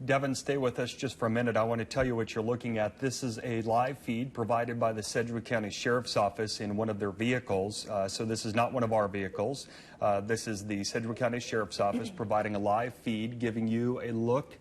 Devin, stay with us just for a minute. I want to tell you what you're looking at. This is a live feed provided by the Sedgwick County Sheriff's Office in one of their vehicles. So this is not one of our vehicles. This is the Sedgwick County Sheriff's Office providing a live feed, giving you a look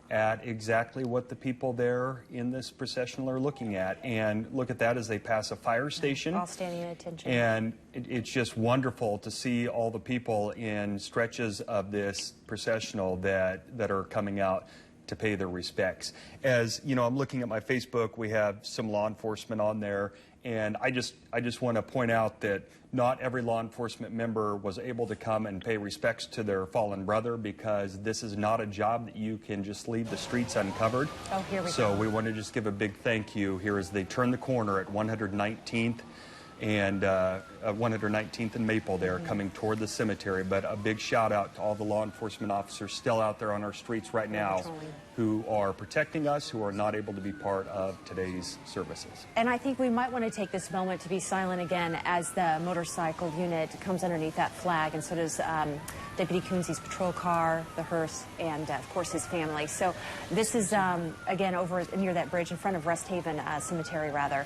at exactly what the people there in this procession are looking at. And look at that as they pass a fire station. All standing at attention. And it's just wonderful to see all the people in stretches of this processional that are coming out to pay their respects. As you know, I'm looking at my Facebook, we have some law enforcement on there, and I just want to point out that not every law enforcement member was able to come and pay respects to their fallen brother, because this is not a job that you can just leave the streets uncovered. Oh, here we go. So we want to just give a big thank you here as they turn the corner at 119th and 119th and Maple there, coming toward the cemetery. But a big shout out to all the law enforcement officers still out there on our streets right now who are protecting us, who are not able to be part of today's services. And I think we might want to take this moment to be silent again as the motorcycle unit comes underneath that flag, and so does Deputy Coonsey's patrol car, the hearse, and of course his family. So this is again over near that bridge in front of Rest Haven Cemetery, rather,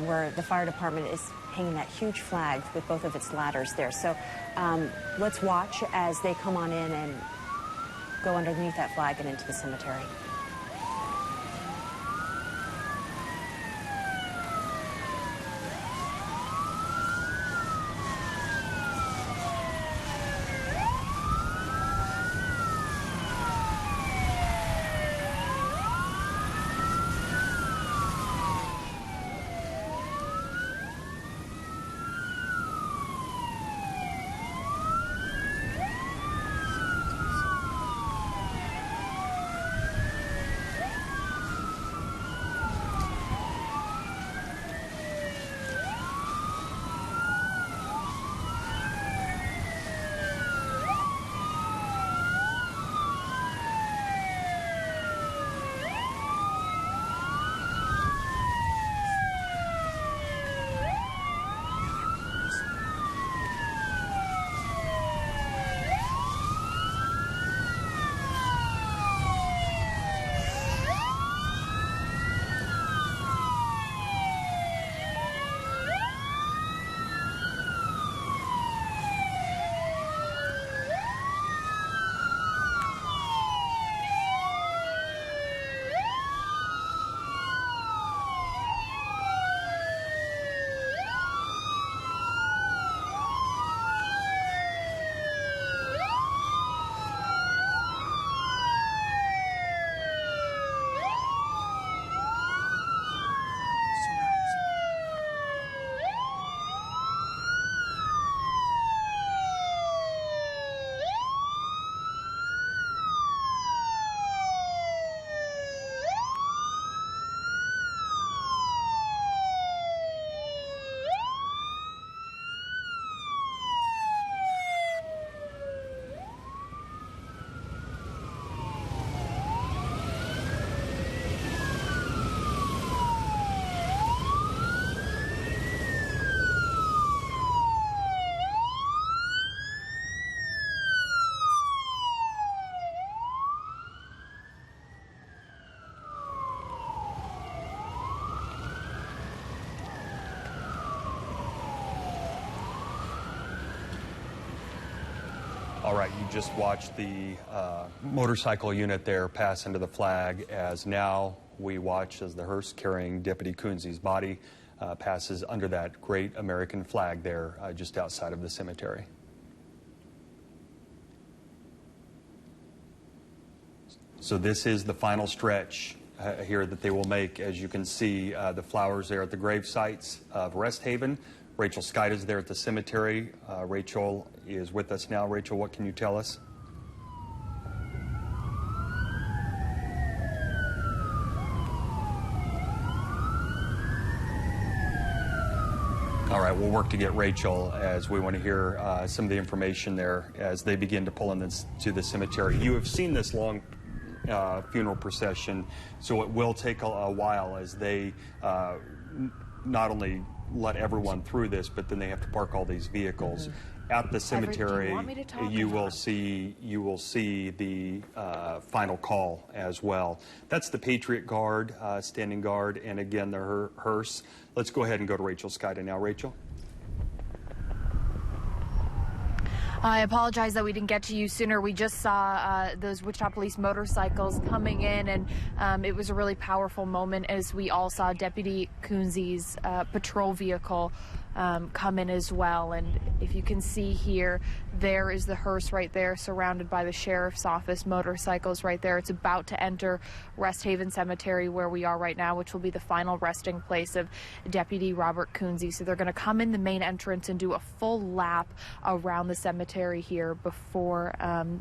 where the fire department is hanging that huge flag with both of its ladders there. So let's watch as they come on in and go underneath that flag and into the cemetery. All right, you just watched the motorcycle unit there pass into the flag, as now we watch as the hearse carrying Deputy Coonsey's body passes under that great American flag there just outside of the cemetery. So this is the final stretch here that they will make. As you can see, the flowers there at the grave sites of Rest Haven. Rachel Skite is there at the cemetery. Rachel is with us now. Rachel, what can you tell us? All right, we'll work to get Rachel, as we want to hear some of the information there as they begin to pull into the cemetery. You have seen this long funeral procession, so it will take a while as they not only let everyone through this, but then they have to park all these vehicles. at the cemetery, want me to talk you or will not? see the final call as well. That's the Patriot Guard, standing guard, and again the hearse. Let's go ahead and go to Rachel Skida now. Rachel. I apologize that we didn't get to you sooner. We just saw those Wichita Police motorcycles coming in, and it was a really powerful moment as we all saw Deputy Coonsy's patrol vehicle come in as well. And if you can see here, there is the hearse right there, surrounded by the sheriff's office motorcycles right there. It's about to enter Rest Haven Cemetery, where we are right now, which will be the final resting place of Deputy Robert Coonsy. So they're going to come in the main entrance and do a full lap around the cemetery here before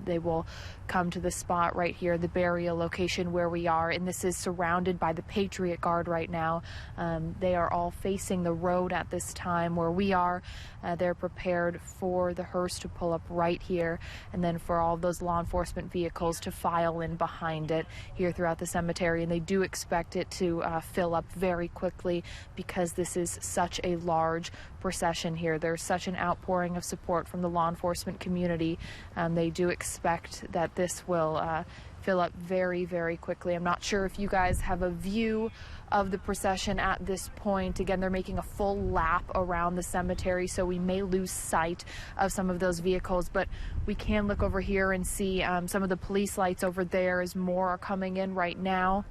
they will come to the spot right here, the burial location where we are. And this is surrounded by the Patriot Guard right now. They are all facing the road at this time where we are. They're prepared for the hearse to pull up right here, and then for all of those law enforcement vehicles to file in behind it here throughout the cemetery. And they do expect it to fill up very quickly because this is such a large procession here. There's such an outpouring of support from the law enforcement community. They do expect that this will fill up very, very quickly. I'm not sure if you guys have a view of the procession at this point. Again, they're making a full lap around the cemetery, so we may lose sight of some of those vehicles, but we can look over here and see some of the police lights over there as more are coming in right now.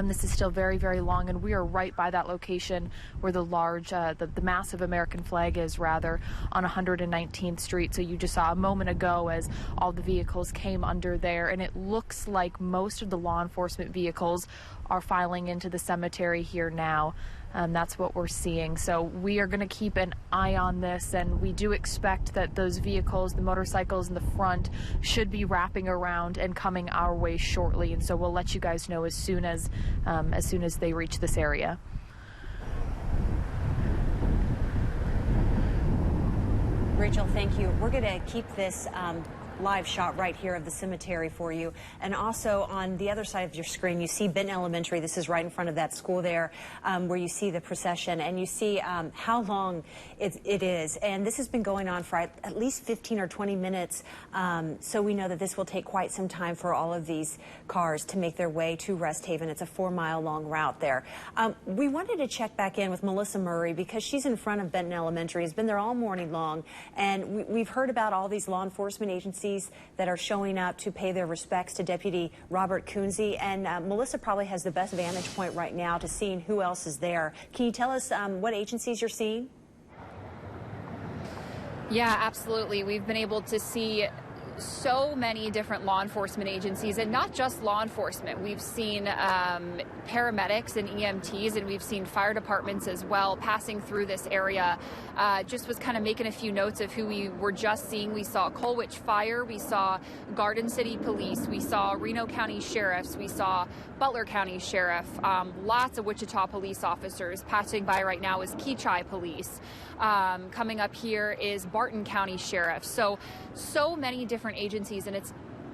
This is still very, very long, and we are right by that location where the large, the massive American flag is, rather, on 119th Street. So you just saw a moment ago as all the vehicles came under there, and it looks like most of the law enforcement vehicles are filing into the cemetery here now. That's what we're seeing. So we are going to keep an eye on this, and we do expect that those vehicles, the motorcycles in the front, should be wrapping around and coming our way shortly. And so we'll let you guys know as soon as they reach this area. Rachel, thank you. We're going to keep this live shot right here of the cemetery for you. And also on the other side of your screen, you see Benton Elementary. This is right in front of that school there, where you see the procession, and you see how long it is. And this has been going on for at least 15 or 20 minutes. So we know that this will take quite some time for all of these cars to make their way to Rest Haven. It's a 4-mile long route there. We wanted to check back in with Melissa Murray because she's in front of Benton Elementary, has been there all morning long. And we've heard about all these law enforcement agencies that are showing up to pay their respects to Deputy Robert Coonsy. And Melissa probably has the best vantage point right now to seeing who else is there. Can you tell us what agencies you're seeing? Yeah, absolutely. We've been able to see so many different law enforcement agencies, and not just law enforcement. We've seen paramedics and EMTs, and we've seen fire departments as well passing through this area. Just was kind of making a few notes of who we were just seeing. We saw Colwich Fire, we saw Garden City Police, we saw Reno County Sheriffs, we saw Butler County Sheriff, lots of Wichita police officers. Passing by right now is Keachai Police. Coming up here is Barton County Sheriff. So many different agencies, and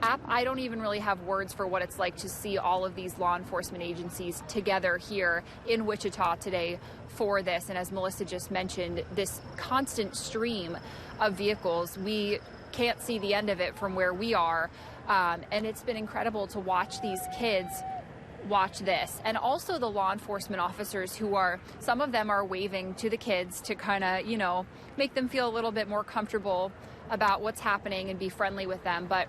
I don't even really have words for what it's like to see all of these law enforcement agencies together here in Wichita today for this. And as Melissa just mentioned, this constant stream of vehicles, we can't see the end of it from where we are. And it's been incredible to watch these kids watch this, and also the law enforcement officers who are, some of them are waving to the kids to kind of, make them feel a little bit more comfortable about what's happening and be friendly with them. But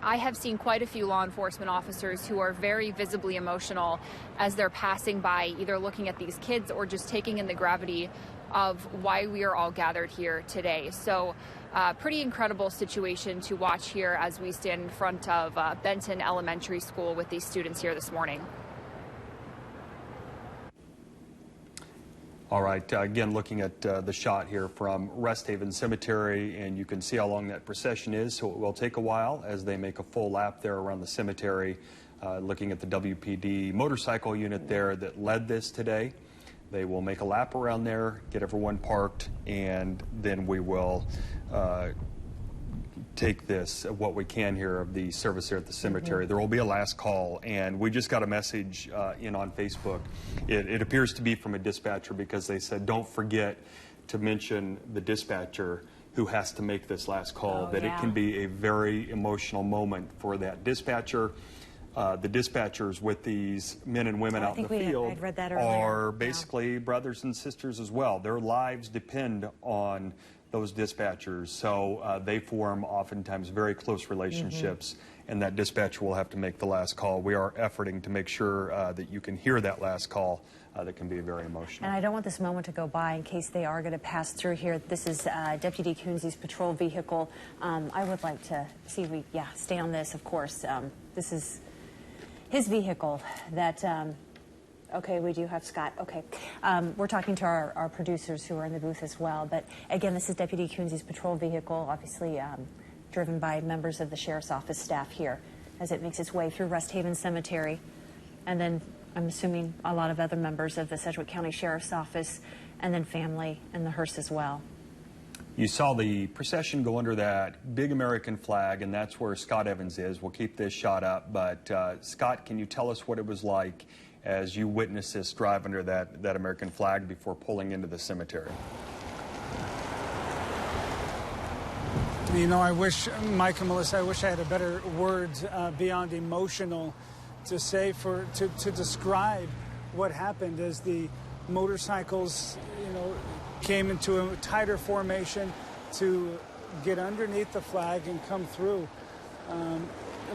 I have seen quite a few law enforcement officers who are very visibly emotional as they're passing by, either looking at these kids or just taking in the gravity of why we are all gathered here today. So pretty incredible situation to watch here as we stand in front of Benton Elementary School with these students here this morning. All right, again, looking at the shot here from Rest Haven Cemetery, and you can see how long that procession is, so it will take a while as they make a full lap there around the cemetery. Looking at the WPD motorcycle unit there that led this today. They will make a lap around there, get everyone parked, and then we will take this, what we can here of the service here at the cemetery. There will be a last call, and we just got a message in on Facebook. It appears to be from a dispatcher, because they said, don't forget to mention the dispatcher who has to make this last call, Oh, that yeah. it can be a very emotional moment for that dispatcher. The dispatchers with these men and women Oh, I out in the think field I'd read that earlier. are Yeah. basically brothers and sisters as well. Their lives depend on those dispatchers, so they form oftentimes very close relationships, and that dispatcher will have to make the last call. We are efforting to make sure that you can hear that last call. That can be very emotional. And I don't want this moment to go by in case they are going to pass through here. This is Deputy Coonsy's patrol vehicle. I would like to see stay on this, of course. This is his vehicle that, okay, we do have Scott. Okay. We're talking to our producers who are in the booth as well. But again, this is Deputy Coonsy's patrol vehicle, obviously driven by members of the Sheriff's Office staff here as it makes its way through Rest Haven Cemetery. And then I'm assuming a lot of other members of the Sedgwick County Sheriff's Office, and then family and the hearse as well. You saw the procession go under that big American flag, and that's where Scott Evans is. We'll keep this shot up, but Scott, can you tell us what it was like as you witnessed this drive under that American flag before pulling into the cemetery? You know, I wish, Mike and Melissa, I wish I had a better word beyond emotional to say to describe what happened as the motorcycles, you know, came into a tighter formation to get underneath the flag and come through.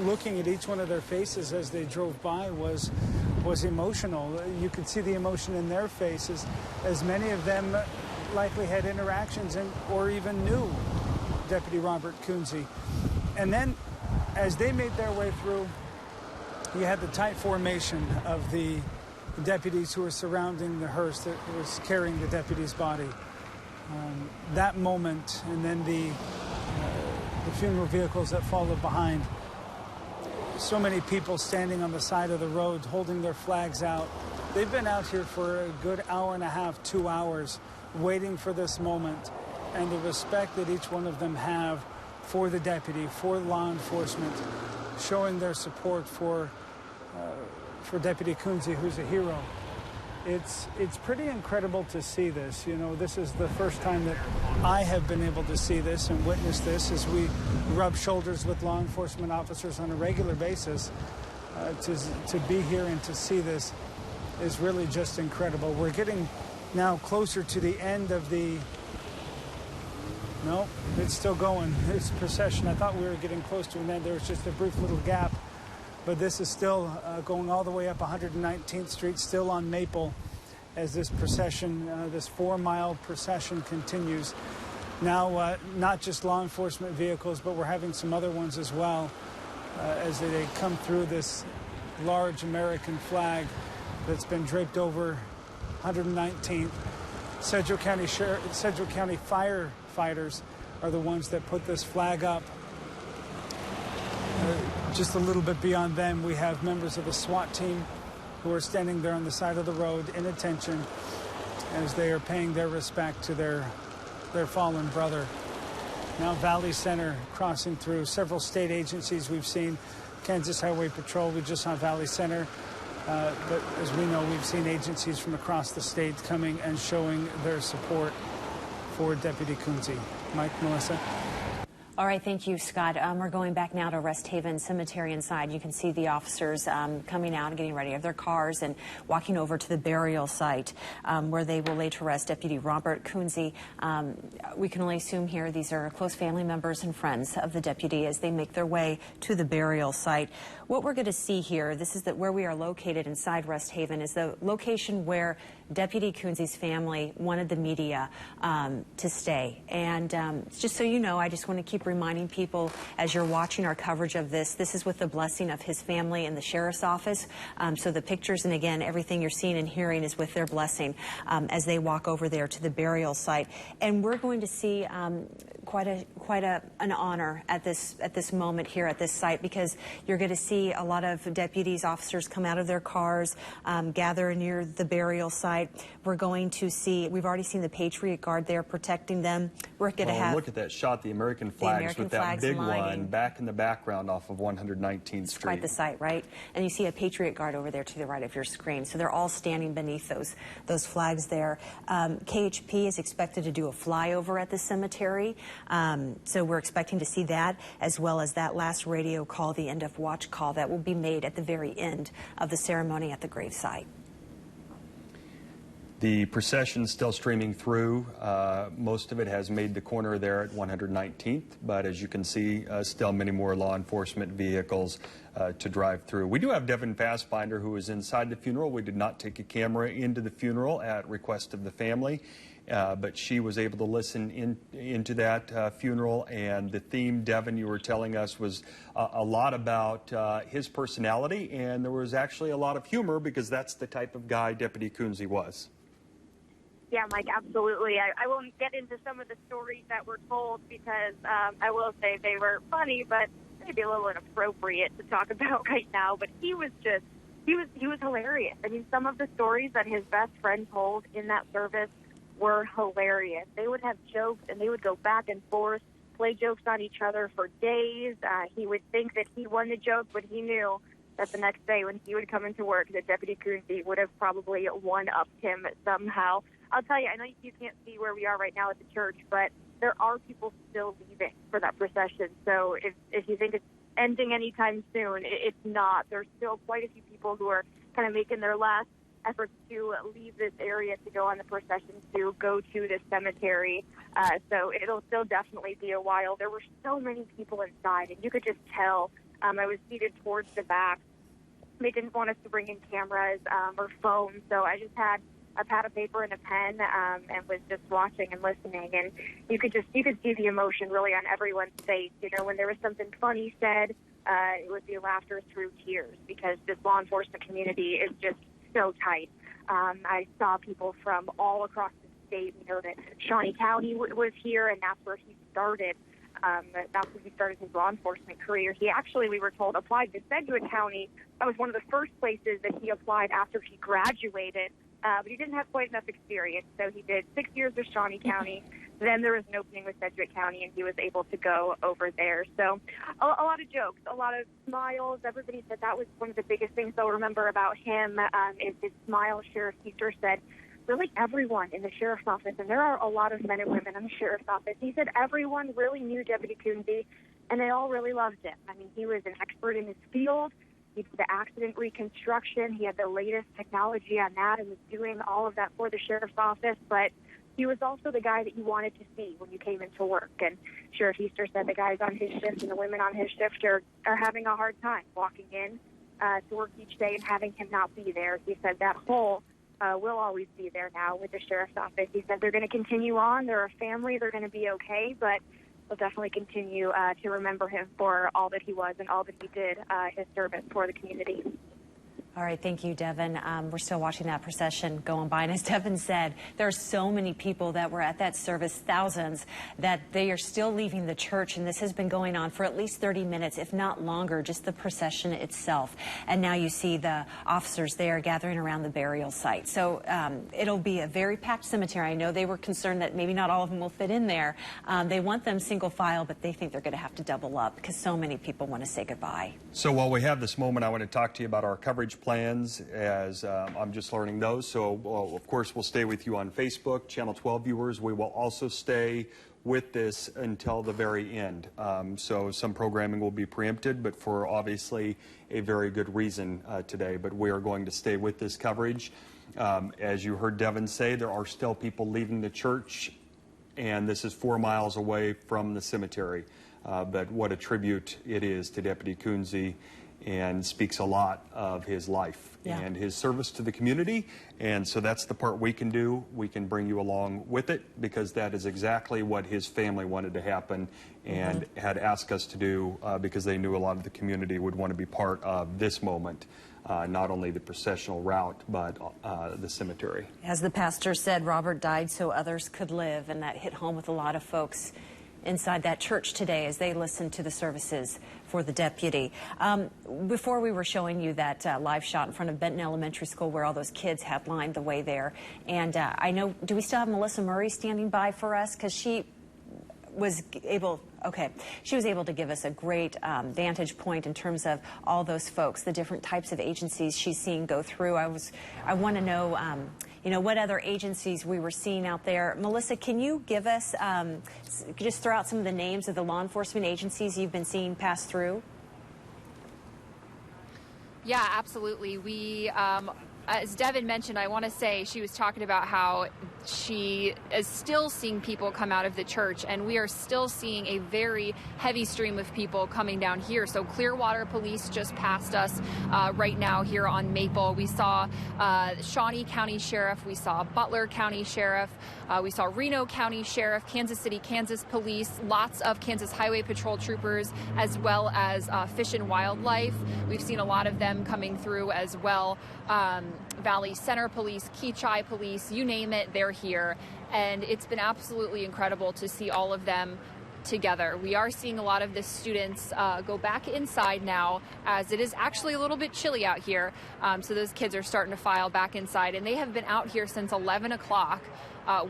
Looking at each one of their faces as they drove by was emotional. You could see the emotion in their faces, as many of them likely had interactions or even knew Deputy Robert Coonsey. And then as they made their way through, you had the tight formation of the deputies who were surrounding the hearse that was carrying the deputy's body. That moment, and then the funeral vehicles that followed behind. So many people standing on the side of the road, holding their flags out. They've been out here for a good hour and a half, 2 hours, waiting for this moment. And the respect that each one of them have for the deputy, for law enforcement, showing their support for Deputy Coonsey, who's a hero. It's pretty incredible to see this. You know, this is the first time that I have been able to see this and witness this as we rub shoulders with law enforcement officers on a regular basis. To be here and to see this is really just incredible. We're getting now closer to the end of the... No, it's still going. It's procession. I thought we were getting close to an end. There was just a brief little gap. But this is still going all the way up 119th Street, still on Maple, as this procession, this 4-mile procession continues. Now, not just law enforcement vehicles, but we're having some other ones as well, as they come through this large American flag that's been draped over 119th. Sedgwick County firefighters are the ones that put this flag up. Just a little bit beyond them, we have members of the SWAT team who are standing there on the side of the road in attention as they are paying their respect to their fallen brother. Now Valley Center crossing through. Several state agencies we've seen. Kansas Highway Patrol, we just saw Valley Center. But as we know, we've seen agencies from across the state coming and showing their support for Deputy Coonsey. Mike, Melissa. All right, thank you, Scott. We're going back now to Rest Haven Cemetery inside. You can see the officers coming out and getting ready of their cars and walking over to the burial site where they will lay to rest Deputy Robert Coonsey. We can only assume here these are close family members and friends of the deputy as they make their way to the burial site. What we're going to see here, this is where we are located inside Rest Haven, is the location where Deputy Coonsey's family wanted the media to stay. And just so you know, I just want to keep reminding people as you're watching our coverage of this, this is with the blessing of his family and the Sheriff's Office. So the pictures and again, everything you're seeing and hearing is with their blessing as they walk over there to the burial site. And we're going to see quite an honor at this moment here at this site, because you're going to see a lot of deputies, officers come out of their cars, gather near the burial site. We're going to see, we've already seen the Patriot Guard there protecting them. We're going to have... Look at that shot, the American flag flags American with that flags big lining. one back in the background off of 119th Street. Quite the sight, right? And you see a Patriot Guard over there to the right of your screen. So they're all standing beneath those flags there. KHP is expected to do a flyover at the cemetery. So we're expecting to see that, as well as that last radio call, the end of watch call, that will be made at the very end of the ceremony at the gravesite. The procession still streaming through. Most of it has made the corner there at 119th, but as you can see, still many more law enforcement vehicles to drive through. We do have Devin Fassbinder, who is inside the funeral. We did not take a camera into the funeral at request of the family, but she was able to listen into that funeral. And the theme, Devin, you were telling us, was a lot about his personality, and there was actually a lot of humor because that's the type of guy Deputy Coonsey was. Yeah, Mike, absolutely. I won't get into some of the stories that were told because I will say they were funny, but maybe a little inappropriate to talk about right now. But he was hilarious. I mean, some of the stories that his best friend told in that service were hilarious. They would have jokes, and they would go back and forth, play jokes on each other for days. He would think that he won the joke, but he knew that the next day when he would come into work, that Deputy Coonsey would have probably one-upped him somehow. I'll tell you, I know you can't see where we are right now at the church, but there are people still leaving for that procession. So if you think it's ending anytime soon, it's not. There's still quite a few people who are kind of making their last efforts to leave this area to go on the procession to go to the cemetery. So it'll still definitely be a while. There were so many people inside, and you could just tell. I was seated towards the back. They didn't want us to bring in cameras or phones, so I just had a pad of paper and a pen and was just watching and listening. And you could see the emotion really on everyone's face. You know, when there was something funny said, it would be laughter through tears because this law enforcement community is just so tight. I saw people from all across the state. We know that Shawnee County was here, and that's where he started. That's when he started his law enforcement career. He actually, we were told, applied to Sedgwick County. That was one of the first places that he applied after he graduated. But he didn't have quite enough experience, so he did 6 years with Shawnee County. Then there was an opening with Sedgwick County, and he was able to go over there. So a lot of jokes, a lot of smiles. Everybody said that was one of the biggest things they'll remember about him is his smile. Sheriff Feaster said, really everyone in the sheriff's office, and there are a lot of men and women in the sheriff's office, he said everyone really knew Deputy Coonsey, and they all really loved him. I mean, he was an expert in his field. He did the accident reconstruction. He had the latest technology on that and was doing all of that for the sheriff's office. But he was also the guy that you wanted to see when you came into work. And Sheriff Easter said the guys on his shift and the women on his shift are having a hard time walking in to work each day and having him not be there. He said that hole will always be there now with the sheriff's office. He said they're going to continue on. They're a family. They're going to be okay. But we'll definitely continue to remember him for all that he was and all that he did, his service for the community. All right, thank you, Devin. We're still watching that procession going by. And as Devin said, there are so many people that were at that service, thousands, that they are still leaving the church. And this has been going on for at least 30 minutes, if not longer, just the procession itself. And now you see the officers there gathering around the burial site. So it'll be a very packed cemetery. I know they were concerned that maybe not all of them will fit in there. They want them single file, but they think they're going to have to double up because so many people want to say goodbye. So while we have this moment, I want to talk to you about our coverage plans as I'm just learning those. So, of course, we'll stay with you on Facebook. Channel 12 viewers, we will also stay with this until the very end. So some programming will be preempted, but for obviously a very good reason today. But we are going to stay with this coverage. As you heard Devin say, there are still people leaving the church, and this is 4 miles away from the cemetery. But what a tribute it is to Deputy Coonsey, and speaks a lot of his life and his service to the community. And so that's the part we can do. We can bring you along with it because that is exactly what his family wanted to happen and had asked us to do because they knew a lot of the community would want to be part of this moment. Not only the processional route, but the cemetery. As the pastor said, Robert died so others could live, and that hit home with a lot of folks inside that church today as they listened to the services for the deputy. Before we were showing you that live shot in front of Benton Elementary School where all those kids had lined the way there. And I know, do we still have Melissa Murray standing by for us? Because she was able Okay. She was able to give us a great vantage point in terms of all those folks, the different types of agencies she's seeing go through. I want to know, what other agencies we were seeing out there. Melissa, can you give us, just throw out some of the names of the law enforcement agencies you've been seeing pass through? Yeah, absolutely. We, as Devin mentioned, I want to say she was talking about how she is still seeing people come out of the church, and we are still seeing a very heavy stream of people coming down here. So Clearwater Police just passed us right now here on Maple. We saw Shawnee County Sheriff, we saw Butler County Sheriff, we saw Reno County Sheriff, Kansas City, Kansas Police, lots of Kansas Highway Patrol troopers, as well as Fish and Wildlife. We've seen a lot of them coming through as well. Valley Center Police, Keachai Police, you name it, they're here. And it's been absolutely incredible to see all of them together. We are seeing a lot of the students go back inside now, as it is actually a little bit chilly out here. So those kids are starting to file back inside, and they have been out here since 11 o'clock.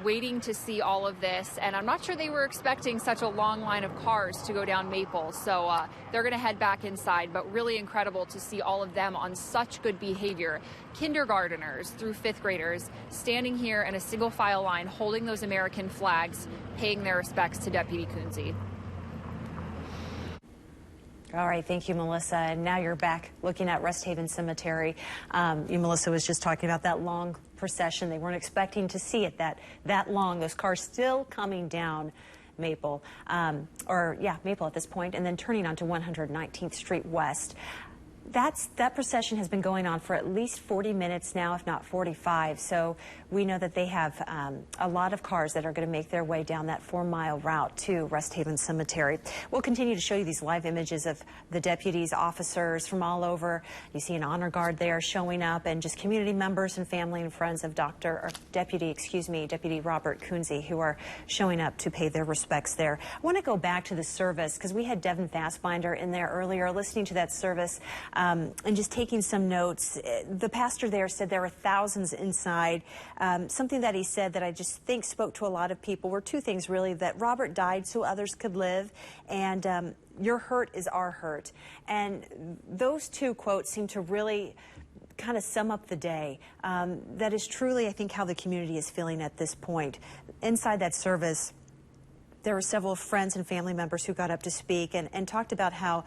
Waiting to see all of this, and I'm not sure they were expecting such a long line of cars to go down Maple, so they're going to head back inside, but really incredible to see all of them on such good behavior. Kindergarteners through fifth graders standing here in a single file line holding those American flags, paying their respects to Deputy Coonsey. All right, thank you, Melissa. And now you're back looking at Rest Haven Cemetery. Melissa was just talking about that long procession. They weren't expecting to see it that long. Those cars still coming down Maple, Maple at this point, and then turning onto 119th Street West. That procession has been going on for at least 40 minutes now, if not 45. So we know that they have a lot of cars that are going to make their way down that 4-mile route to Rest Haven Cemetery. We'll continue to show you these live images of the deputies, officers from all over. You see an honor guard there showing up, and just community members and family and friends of Deputy Robert Coonsey, who are showing up to pay their respects there. I want to go back to the service because we had Devin Fassbinder in there earlier listening to that service. And just taking some notes. The pastor there said there were thousands inside. Something that he said that I just think spoke to a lot of people were two things, really, that Robert died so others could live, and your hurt is our hurt. And those two quotes seem to really kind of sum up the day. That is truly, I think, how the community is feeling at this point. Inside that service, there were several friends and family members who got up to speak and talked about how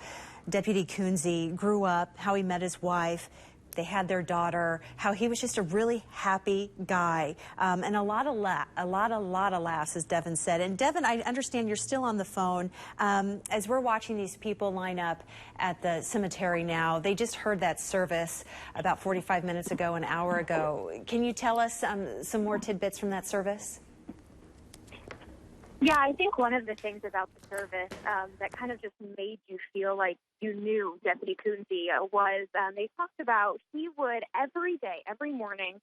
Deputy Coonsey grew up, how he met his wife, they had their daughter, how he was just a really happy guy, and a lot of laughs, as Devin said. And Devin, I understand you're still on the phone. As we're watching these people line up at the cemetery now, they just heard that service about 45 minutes ago, an hour ago. Can you tell us some more tidbits from that service? Yeah, I think one of the things about the service that kind of just made you feel like you knew Deputy Coonsey was they talked about he would every day, every morning,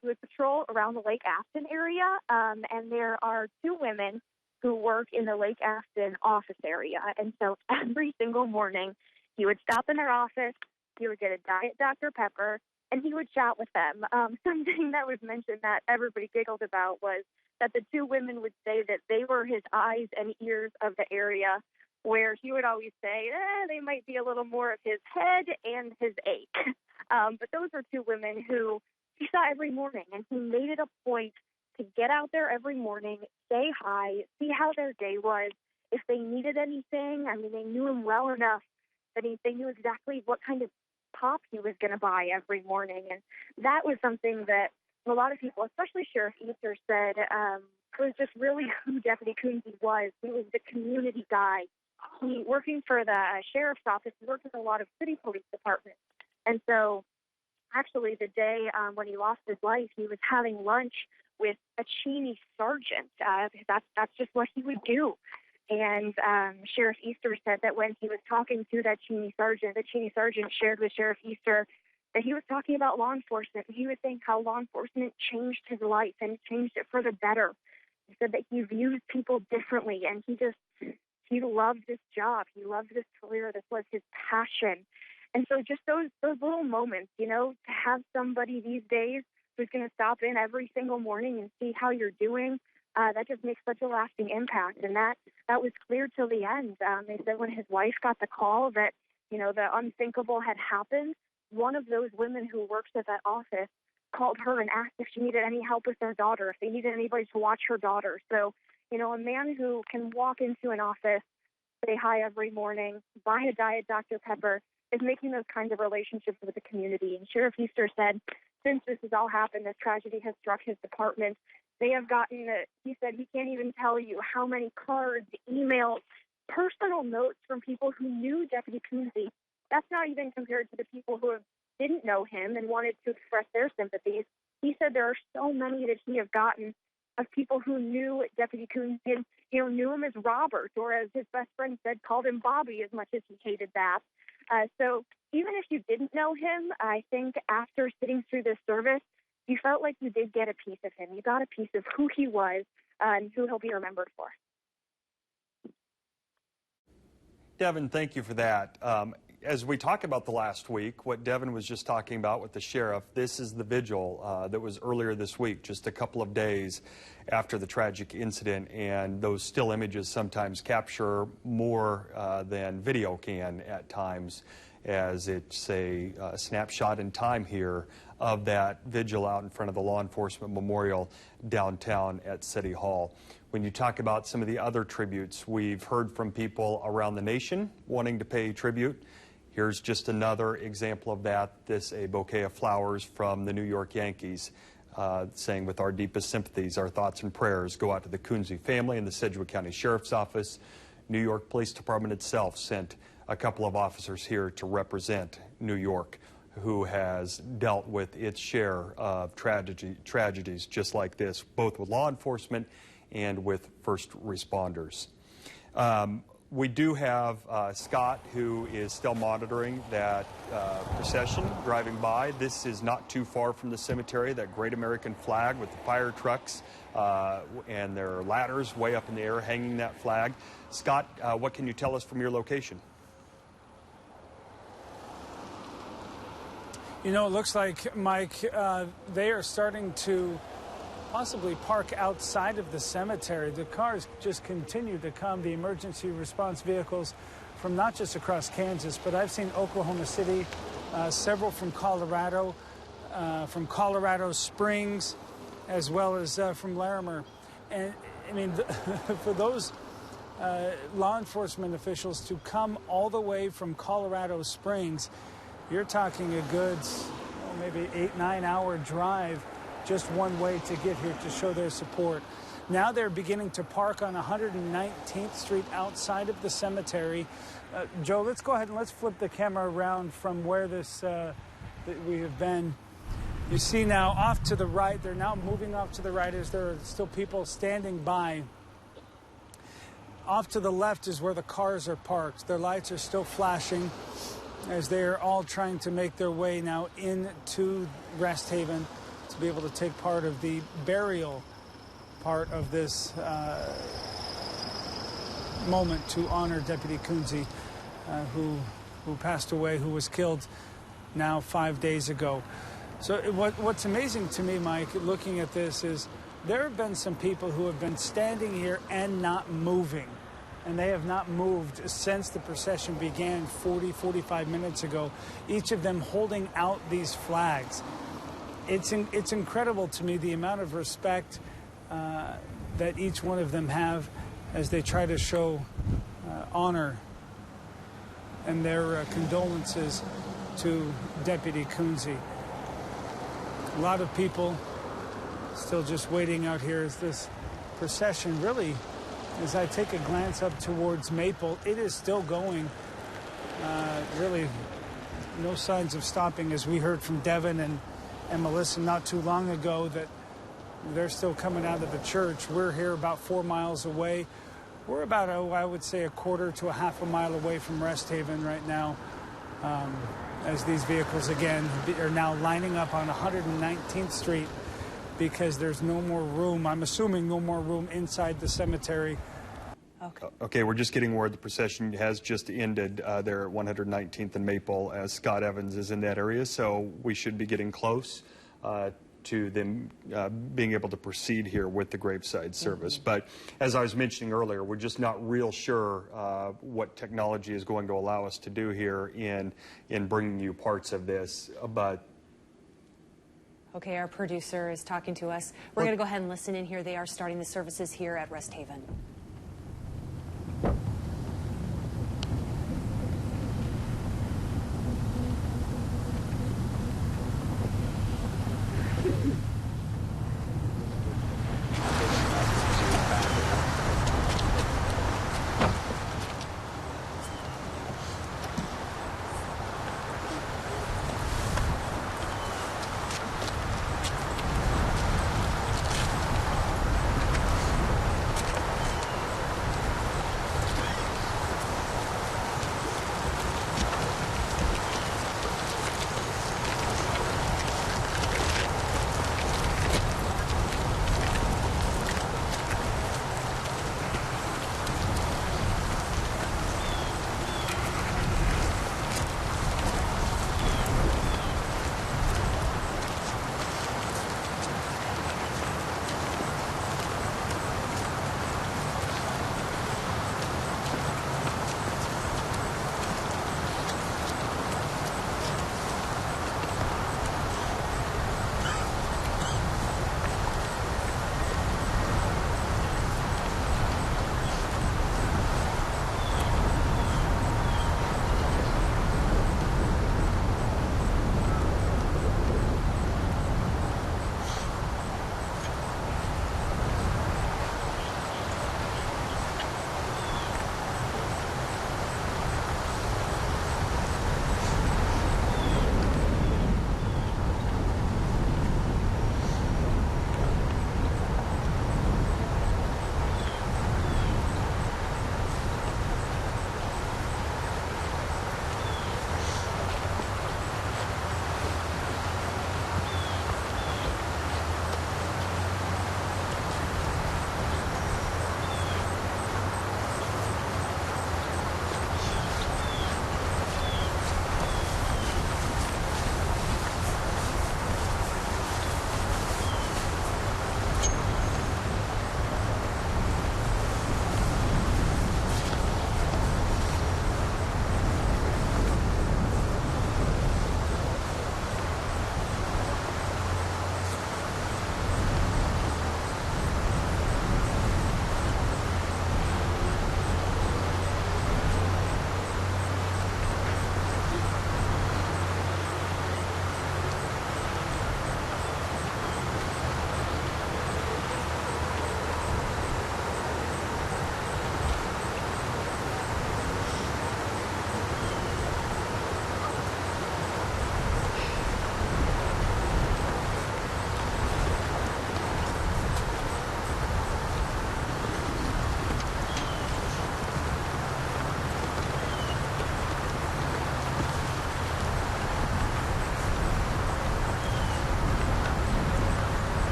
he would patrol around the Lake Afton area, and there are two women who work in the Lake Afton office area. And so every single morning he would stop in their office, he would get a Diet Dr. Pepper, and he would chat with them. Something that was mentioned that everybody giggled about was that the two women would say that they were his eyes and ears of the area, where he would always say, they might be a little more of his head and his ache. But those were two women who he saw every morning, and he made it a point to get out there every morning, say hi, see how their day was. If they needed anything, I mean, they knew him well enough that they knew exactly what kind of pop he was going to buy every morning. And that was something that a lot of people, especially Sheriff Easter, said was just really who Deputy Coonsey was. He was the community guy. He, working for the sheriff's office, he worked with a lot of city police departments. And so actually the day when he lost his life, he was having lunch with a Cheney sergeant. That's just what he would do. And Sheriff Easter said that when he was talking to that Cheney sergeant, the Cheney sergeant shared with Sheriff Easter that he was talking about law enforcement. He was saying how law enforcement changed his life and changed it for the better. He said that he views people differently, and he loved this job. He loved this career. This was his passion. And so just those little moments, to have somebody these days who's going to stop in every single morning and see how you're doing, that just makes such a lasting impact. And that was clear till the end. They said when his wife got the call that, the unthinkable had happened, one of those women who works at that office called her and asked if she needed any help with their daughter, if they needed anybody to watch her daughter. So, a man who can walk into an office, say hi every morning, buy a Diet Dr. Pepper, is making those kinds of relationships with the community. And Sheriff Easter said, since this has all happened, this tragedy has struck his department, they have gotten, he said he can't even tell you how many cards, emails, personal notes from people who knew Deputy Coonsey. That's not even compared to the people who didn't know him and wanted to express their sympathies. He said there are so many that he has gotten of people who knew Deputy Coonsey and, knew him as Robert, or as his best friend said, called him Bobby, as much as he hated that. So even if you didn't know him, I think after sitting through this service, you felt like you did get a piece of him. You got a piece of who he was and who he'll be remembered for. Devin, thank you for that. As we talk about the last week, what Devin was just talking about with the sheriff, this is the vigil that was earlier this week, just a couple of days after the tragic incident, and those still images sometimes capture more than video can at times, as it's a snapshot in time here of that vigil out in front of the Law Enforcement Memorial downtown at City Hall. When you talk about some of the other tributes, we've heard from people around the nation wanting to pay tribute. Here's just another example of that. A bouquet of flowers from the New York Yankees, saying, with our deepest sympathies, our thoughts and prayers go out to the Coonsey family and the Sedgwick County Sheriff's Office. New York Police Department itself sent a couple of officers here to represent New York, who has dealt with its share of tragedies just like this, both with law enforcement and with first responders. We do have Scott, who is still monitoring that procession driving by. This is not too far from the cemetery, that great American flag with the fire trucks and their ladders way up in the air hanging that flag. Scott, what can you tell us from your location? It looks like, Mike, they are starting to possibly park outside of the cemetery. The cars just continue to come, the emergency response vehicles from not just across Kansas, but I've seen Oklahoma City, several from Colorado Springs, as well as from Larimer. And I mean, for those law enforcement officials to come all the way from Colorado Springs, you're talking a good, maybe 8-9 hour drive just one way to get here to show their support. Now they're beginning to park on 119th Street outside of the cemetery. Joe, let's go ahead and let's flip the camera around from where this that we have been. You see now off to the right, they're now moving off to the right as there are still people standing by. Off to the left is where the cars are parked. Their lights are still flashing as they are all trying to make their way now into Rest Haven to be able to take part of the burial part of this moment to honor Deputy Coonsey, who passed away, who was killed now 5 days ago. So what's amazing to me, Mike, looking at this is there have been some people who have been standing here and not moving. And they have not moved since the procession began 45 minutes ago, each of them holding out these flags. It's incredible to me the amount of respect that each one of them have as they try to show honor and their condolences to Deputy Coonsey. A lot of people still just waiting out here as this procession really, as I take a glance up towards Maple, it is still going. Really no signs of stopping, as we heard from Devin and Melissa not too long ago, that they're still coming out of the church. We're here about 4 miles away. We're about, I would say, a quarter to a half a mile away from Rest Haven right now, as these vehicles again are now lining up on 119th Street because there's no more room. I'm assuming no more room inside the cemetery. Okay, we're just getting word the procession has just ended there at 119th and Maple, as Scott Evans is in that area, so we should be getting close to them being able to proceed here with the graveside service. But as I was mentioning earlier, we're just not real sure what technology is going to allow us to do here in bringing you parts of this. But Okay, our producer is talking to us. We're going to go ahead and listen in here. They are starting the services here at Rest Haven.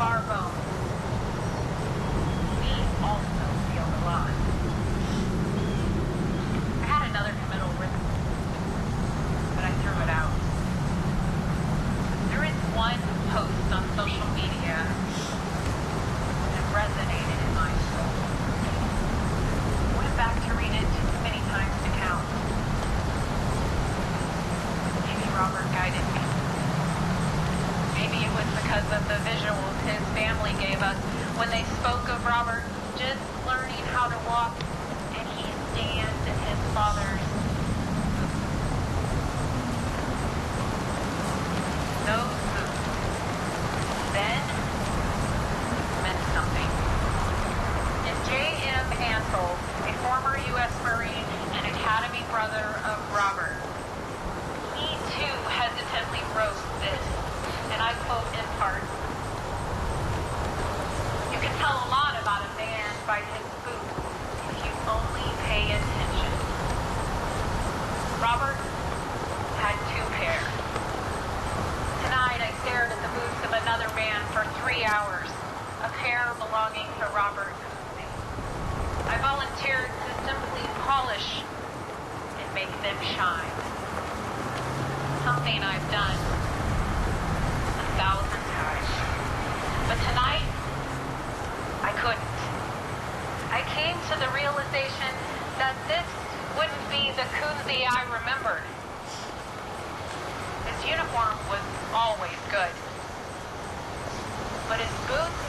our bones, we also feel alive. I had another committal written, but I threw it out. There is one post on social media that resonated in my soul. I went back to read it too many times to count. Maybe Robert guided me. Maybe it was because of the visuals his family gave us when they spoke of Robert just learning how to walk, and he stands in his father's boots. Those boots then meant something. And J.M. Ansel, a former U.S. Marine and Academy brother of Robert, he too hesitantly wrote this, and I quote in part, "You can tell a lot about a man by his boots if you only pay attention." Robert had 2 pairs. Tonight I stared at the boots of another man for 3 hours, a pair belonging to Robert. I volunteered to simply polish and make them shine. Something I've done 1,000 times. But tonight, I couldn't. I came to the realization that this wouldn't be the Kunze I remembered. His uniform was always good. But his boots,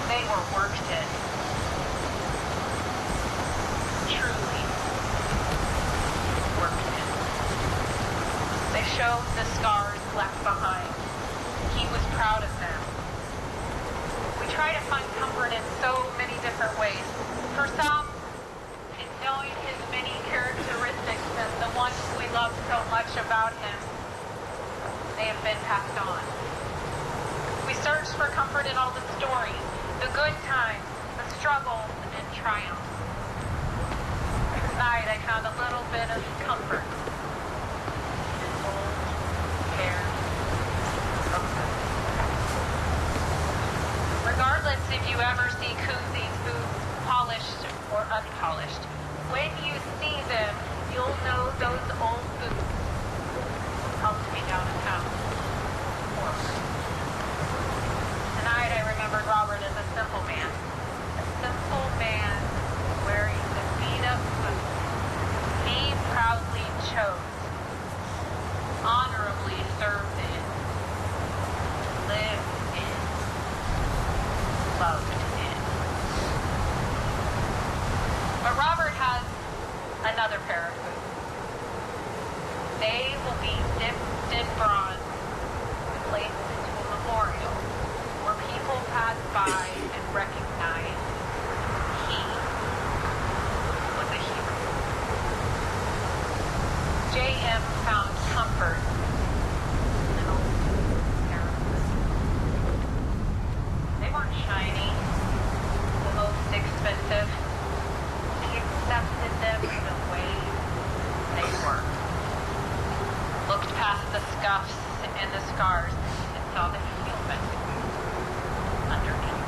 they were worked in. Truly worked in. They showed the scars left behind. He was proud of them. We try to find comfort in so many different ways. For some, it's knowing his many characteristics and the ones we love so much about him. They have been passed on. We search for comfort in all the stories, the good times, the struggles, and triumphs. Tonight, I found a little bit of comfort in an old pair of boots. Regardless if you ever see Kunze's boots polished or unpolished, when you see them, you'll know those old boots helped me down a path forward. Tonight, I remembered Robert as a simple man wearing the beat-up boots he proudly chose, honorably served in, lived in, loved in. But Robert has another pair of boots. They will be dipped in bronze and placed into a memorial where people pass by and recognize he was a hero. J.M. found comfort in an old pair of boots. They weren't shiny, the most expensive. He accepted them the way they were. Looked past the scuffs and the scars and saw the human underneath.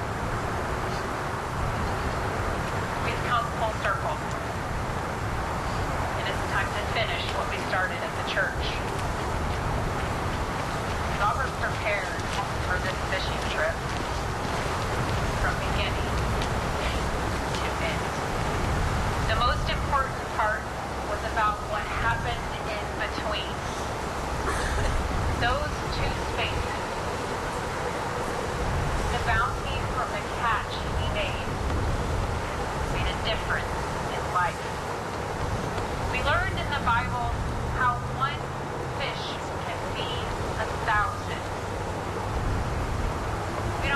We've come full circle. And it's time to finish what we started at the church. Robert prepared for this fishing trip from beginning to end. The most important part was about what happened in between. Those 2 spaces. The bounty from the catch he made a difference in life. We learned in the Bible how one fish can feed 1,000. We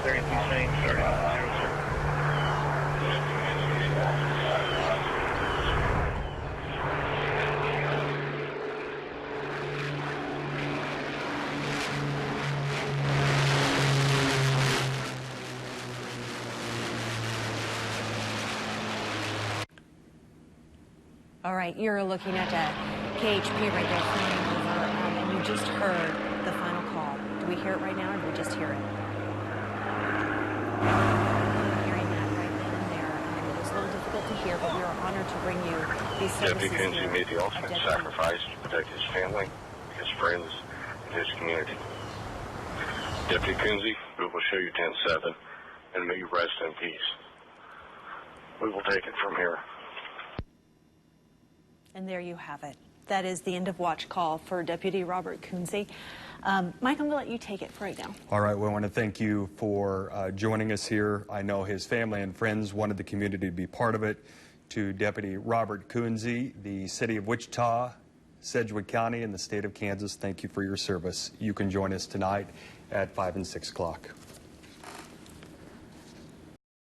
32 same, starting at 0, sir. All right, you're looking at KHP right there flying over, and you just heard the final call. Do we hear it right now, or do we just hear it? Hearing that right then and there. It was a little difficult to hear, but we are honored to bring you these services. Deputy Coonsey made the ultimate sacrifice to protect his family, his friends, and his community. Deputy Coonsey, we will show you 10-7, and may you rest in peace. We will take it from here. And there you have it. That is the end of watch call for Deputy Robert Coonsey. Mike, I'm going to let you take it for right now. All right, we want to thank you for joining us here. I know his family and friends wanted the community to be part of it. To Deputy Robert Coonsey, the City of Wichita, Sedgwick County, and the state of Kansas, thank you for your service. You can join us tonight at 5 and 6 o'clock.